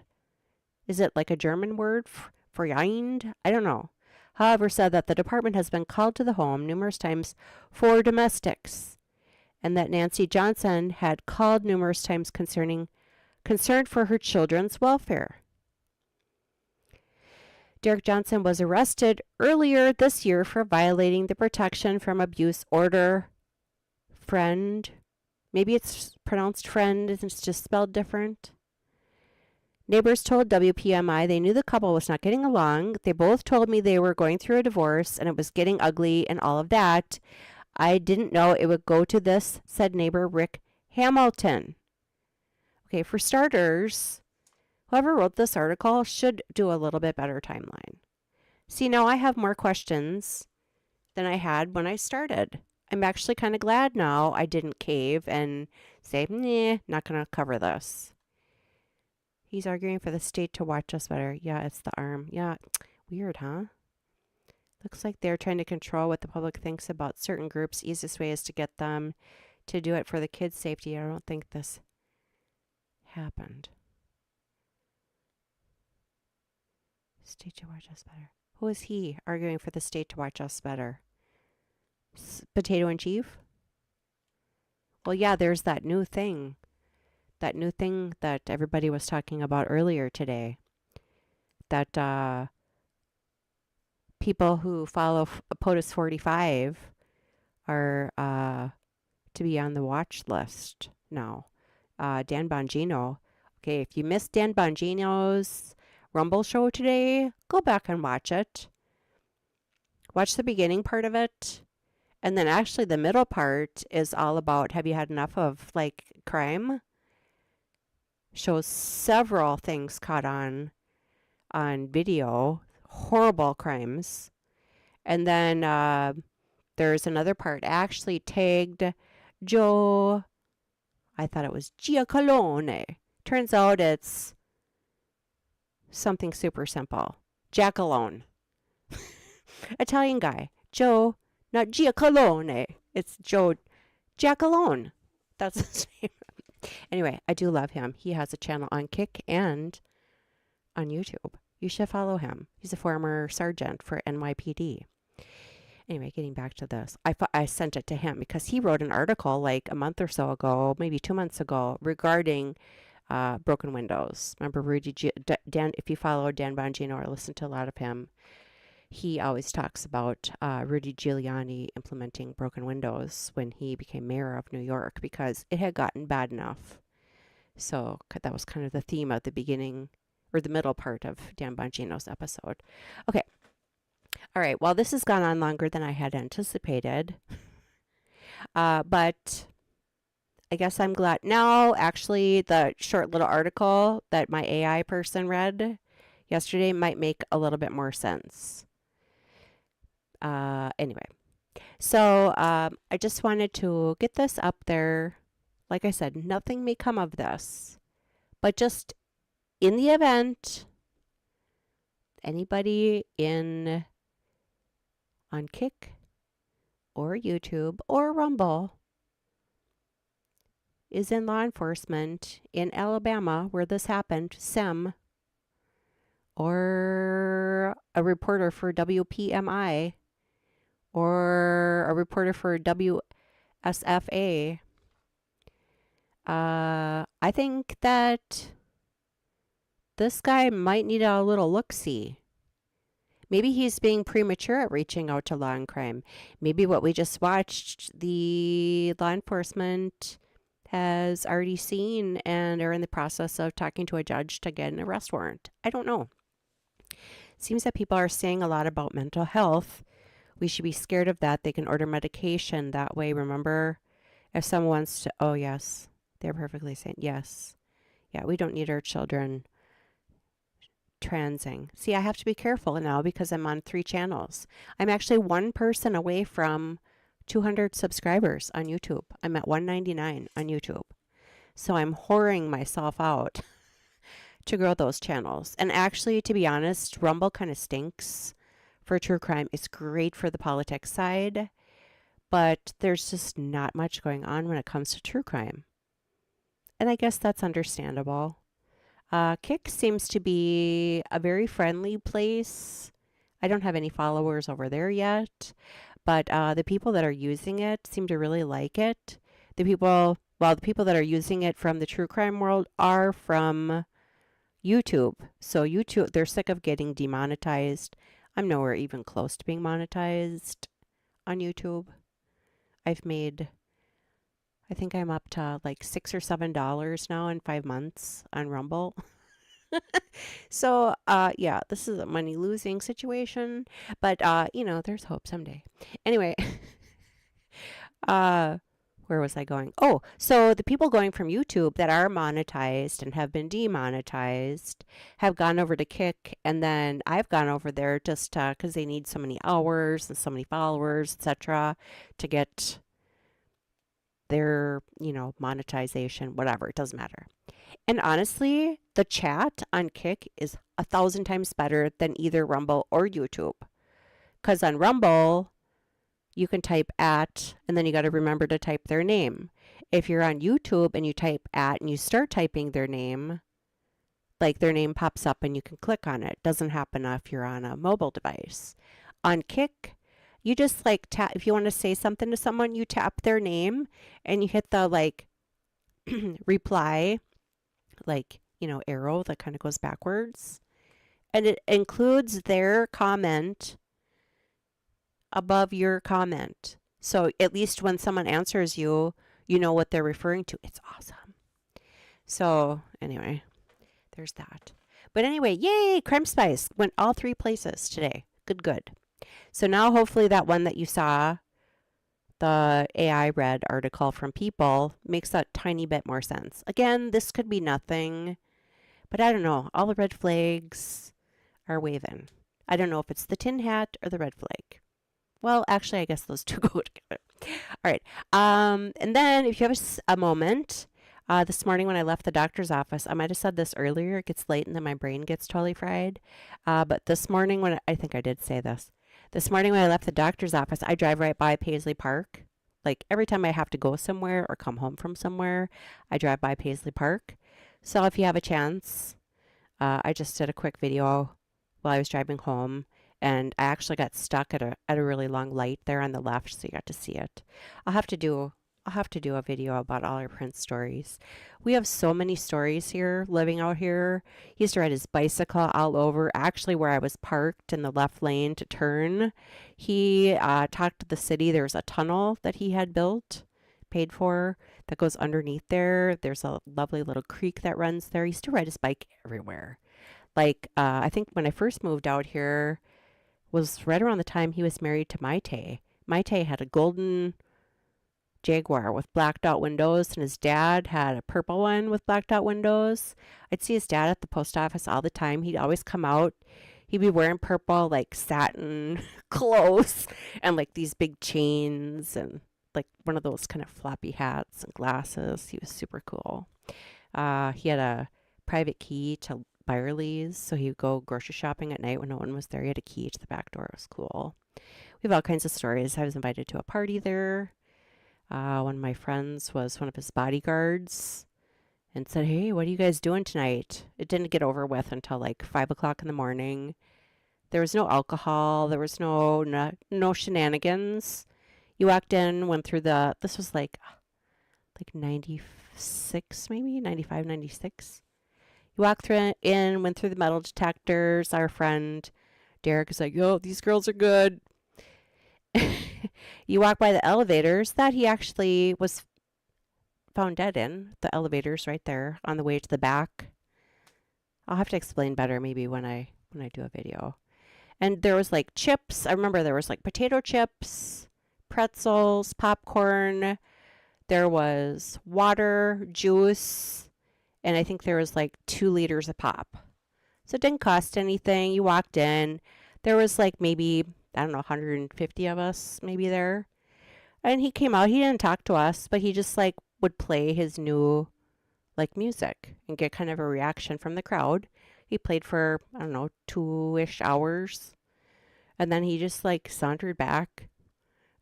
Is it like a German word? Freund? I don't know. However, said that the department has been called to the home numerous times for domestics, and that Nancy Johnson had called numerous times concerned for her children's welfare. Derek Johnson was arrested earlier this year for violating the protection from abuse order. Friend. Maybe it's pronounced friend, it's just spelled different. Neighbors told WPMI they knew the couple was not getting along. They both told me they were going through a divorce and it was getting ugly and all of that. I didn't know it would go to this, said neighbor Rick Hamilton. Okay, for starters, whoever wrote this article should do a little bit better timeline. See, now I have more questions than I had when I started. I'm actually kind of glad now I didn't cave and say, nah, not going to cover this. He's arguing for the state to watch us better. Yeah, it's the arm. Yeah, weird, huh? Looks like they're trying to control what the public thinks about certain groups. Easiest way is to get them to do it for the kids' safety. I don't think this happened. State to watch us better. Who is he arguing for the state to watch us better? Potato and Chief? Well, yeah, there's that new thing. That new thing that everybody was talking about earlier today. That people who follow POTUS 45 are to be on the watch list now. Dan Bongino. Okay, if you missed Dan Bongino's Rumble show today, go back and watch it. Watch the beginning part of it. And then actually the middle part is all about, have you had enough of like crime? Shows several things caught on video, horrible crimes. And then there's another part actually tagged Joe, I thought it was Giacolone. Turns out it's something super simple. Giacolone. Italian guy. Joe, not Giacolone. It's Joe Giacolone. That's his name. Anyway, I do love him. He has a channel on Kick and on YouTube. You should follow him. He's a former sergeant for NYPD. Anyway, getting back to this. I sent it to him because he wrote an article like a month or so ago, maybe 2 months ago, regarding broken windows. Remember Dan, if you follow Dan Bongino or listen to a lot of him, he always talks about Rudy Giuliani implementing broken windows when he became mayor of New York because it had gotten bad enough. So that was kind of the theme of the beginning or the middle part of Dan Bongino's episode. Okay. All right. Well, this has gone on longer than I had anticipated. But I guess I'm glad. Now, actually, the short little article that my AI person read yesterday might make a little bit more sense. Anyway, so I just wanted to get this up there. Like I said, nothing may come of this, but just in the event anybody on Kick or YouTube or Rumble is in law enforcement in Alabama where this happened, SEM, or a reporter for WPMI, or a reporter for WSFA, I think that this guy might need a little look-see. Maybe he's being premature at reaching out to law and crime. Maybe what we just watched, the law enforcement has already seen and are in the process of talking to a judge to get an arrest warrant. I don't know. Seems that people are saying a lot about mental health. We should be scared of that. They can order medication that way. Remember, if someone wants to, oh yes, they're perfectly sane. Yes. Yeah, we don't need our children transing. See, I have to be careful now because I'm on 3 channels. I'm actually one person away from 200 subscribers on YouTube. I'm at 199 on YouTube. So I'm whoring myself out to grow those channels. And actually, to be honest, Rumble kind of stinks for true crime. It's great for the politics side, but there's just not much going on when it comes to true crime. And I guess that's understandable. Kick seems to be a very friendly place. I don't have any followers over there yet, but the people that are using it seem to really like it. The people that are using it from the true crime world are from YouTube. So YouTube, they're sick of getting demonetized. I'm nowhere even close to being monetized on YouTube. I think I'm up to like $6 or $7 now in 5 months on Rumble. So, yeah, this is a money losing situation, but there's hope someday. Anyway, uh, where was I going? Oh, so the people going from YouTube that are monetized and have been demonetized have gone over to Kick, and then I've gone over there just because they need so many hours and so many followers, etc., to get their, monetization, whatever. It doesn't matter. And honestly, the chat on Kick is 1,000 times better than either Rumble or YouTube. Because on Rumble, you can type at, and then you got to remember to type their name. If you're on YouTube and you type at and you start typing their name, like their name pops up and you can click on it. Doesn't happen if you're on a mobile device. On Kick, you just like tap, if you want to say something to someone, you tap their name and you hit the like reply, like, arrow that kind of goes backwards. And it includes their comment above your comment. So at least when someone answers you, you know what they're referring to. It's awesome. So anyway, there's that. But anyway, yay, Crime Spies went all 3 places today. Good. So now hopefully that one that you saw, the AI read article from People, makes a tiny bit more sense. Again, this could be nothing, but I don't know. All the red flags are waving. I don't know if it's the tin hat or the red flag. Well, actually, I guess those two go together. All right. And then if you have a moment, this morning when I left the doctor's office, I might have said this earlier. It gets late and then my brain gets totally fried. But this morning I think I did say this. This morning when I left the doctor's office, I drive right by Paisley Park. Like every time I have to go somewhere or come home from somewhere, I drive by Paisley Park. So if you have a chance, I just did a quick video while I was driving home. And I actually got stuck at a really long light there on the left, so you got to see it. I'll have to do a video about all our Prince stories. We have so many stories here, living out here. He used to ride his bicycle all over, actually where I was parked in the left lane to turn. He talked to the city. There's a tunnel that he had built, paid for, that goes underneath there. There's a lovely little creek that runs there. He used to ride his bike everywhere. Like, I think when I first moved out here, was right around the time he was married to Maite. Maite had a golden Jaguar with blacked out windows, and his dad had a purple one with blacked out windows. I'd see his dad at the post office all the time. He'd always come out. He'd be wearing purple, like, satin clothes and, like, these big chains and, like, one of those kind of floppy hats and glasses. He was super cool. He had a private key to Byerly's, so he would go grocery shopping at night when no one was there. He had a key to the back door. It was cool. We have all kinds of stories. I was invited to a party there. One of my friends was one of his bodyguards and said, "Hey, what are you guys doing tonight?" It didn't get over with until like 5 o'clock in the morning. There was no alcohol. There was no shenanigans. You walked in, went through this was like 96, maybe 95, 96. You walked went through the metal detectors. Our friend Derek is like, "Yo, these girls are good." You walk by the elevators that he actually was found dead in. The elevators right there on the way to the back. I'll have to explain better maybe when I do a video. And there was like chips. I remember there was like potato chips, pretzels, popcorn. There was water, juice. And I think there was like 2 liters of pop. So it didn't cost anything. You walked in. There was like maybe, I don't know, 150 of us maybe there. And he came out. He didn't talk to us, but he just like would play his new like music and get kind of a reaction from the crowd. He played for, I don't know, 2-ish hours. And then he just like sauntered back.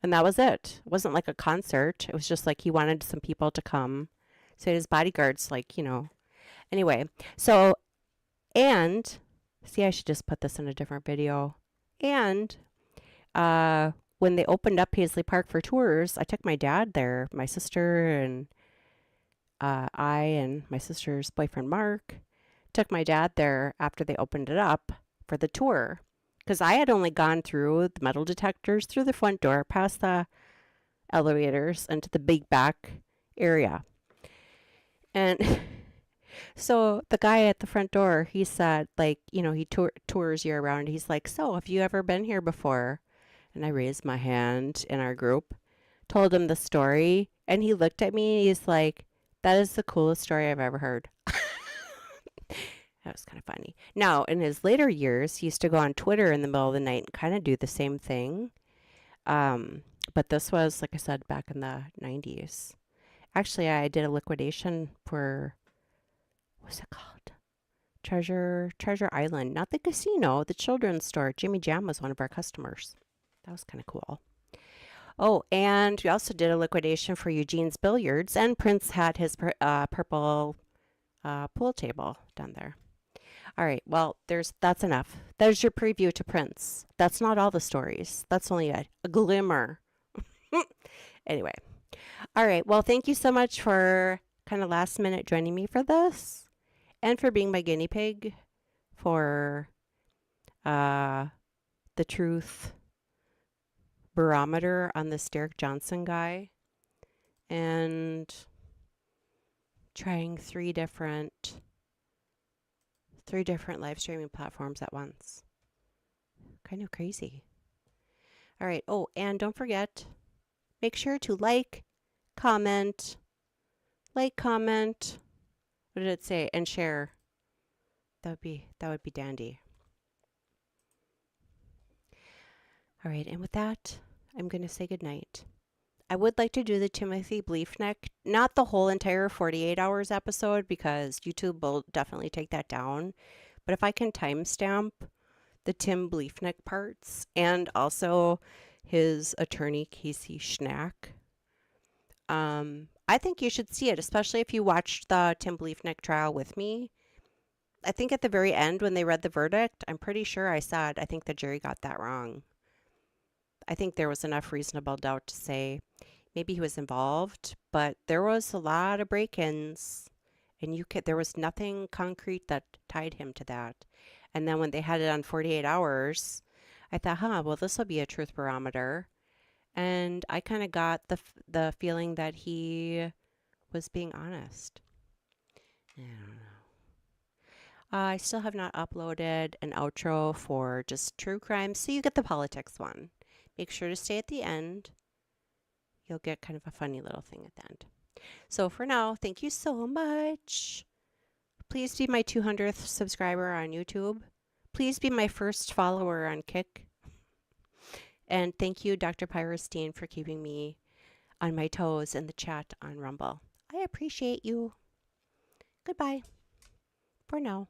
And that was it. It wasn't like a concert. It was just like he wanted some people to come. So his bodyguards, like, Anyway, so, and, see, I should just put this in a different video. And when they opened up Paisley Park for tours, I took my dad there, my sister, and I and my sister's boyfriend, Mark, took my dad there after they opened it up for the tour. Because I had only gone through the metal detectors, through the front door, past the elevators, into the big back area. And So the guy at the front door, he said, like, he tours you around. He's like, so have you ever been here before? And I raised my hand in our group, told him the story, and he looked at me and he's like, that is the coolest story I've ever heard. That was kind of funny. Now, in his later years, he used to go on Twitter in the middle of the night and kind of do the same thing. But this was, like I said, back in the 90s. Actually, I did a liquidation for, what's it called? Treasure Island. Not the casino, the children's store. Jimmy Jam was one of our customers. That was kind of cool. Oh, and we also did a liquidation for Eugene's Billiards, and Prince had his purple pool table down there. All right, well, that's enough. There's your preview to Prince. That's not all the stories. That's only a glimmer. Anyway. All right, well, thank you so much for kind of last minute joining me for this and for being my guinea pig for the truth barometer on this Derek Johnson guy and trying three different live streaming platforms at once. Kind of crazy. All right. Oh, and don't forget, make sure to like, comment. What did it say? And share. That would be dandy. All right. And with that, I'm going to say goodnight. I would like to do the Timothy Bleefneck, not the whole entire 48 hours episode because YouTube will definitely take that down. But if I can timestamp the Tim Bleefneck parts and also his attorney, Casey Schnack, I think you should see it, especially if you watched the Tim Bleefneck trial with me. I think at the very end when they read the verdict, I'm pretty sure I said, I think the jury got that wrong. I think there was enough reasonable doubt to say maybe he was involved, but there was a lot of break-ins, and there was nothing concrete that tied him to that. And then when they had it on 48 hours, I thought, well, this will be a truth barometer. And I kind of got the feeling that he was being honest. I don't know. I still have not uploaded an outro for just true crime, so you get the politics one. Make sure to stay at the end. You'll get kind of a funny little thing at the end. So for now, thank you so much. Please be my 200th subscriber on YouTube. Please be my first follower on Kick. And thank you, Dr. Pyrostine, for keeping me on my toes in the chat on Rumble. I appreciate you. Goodbye for now.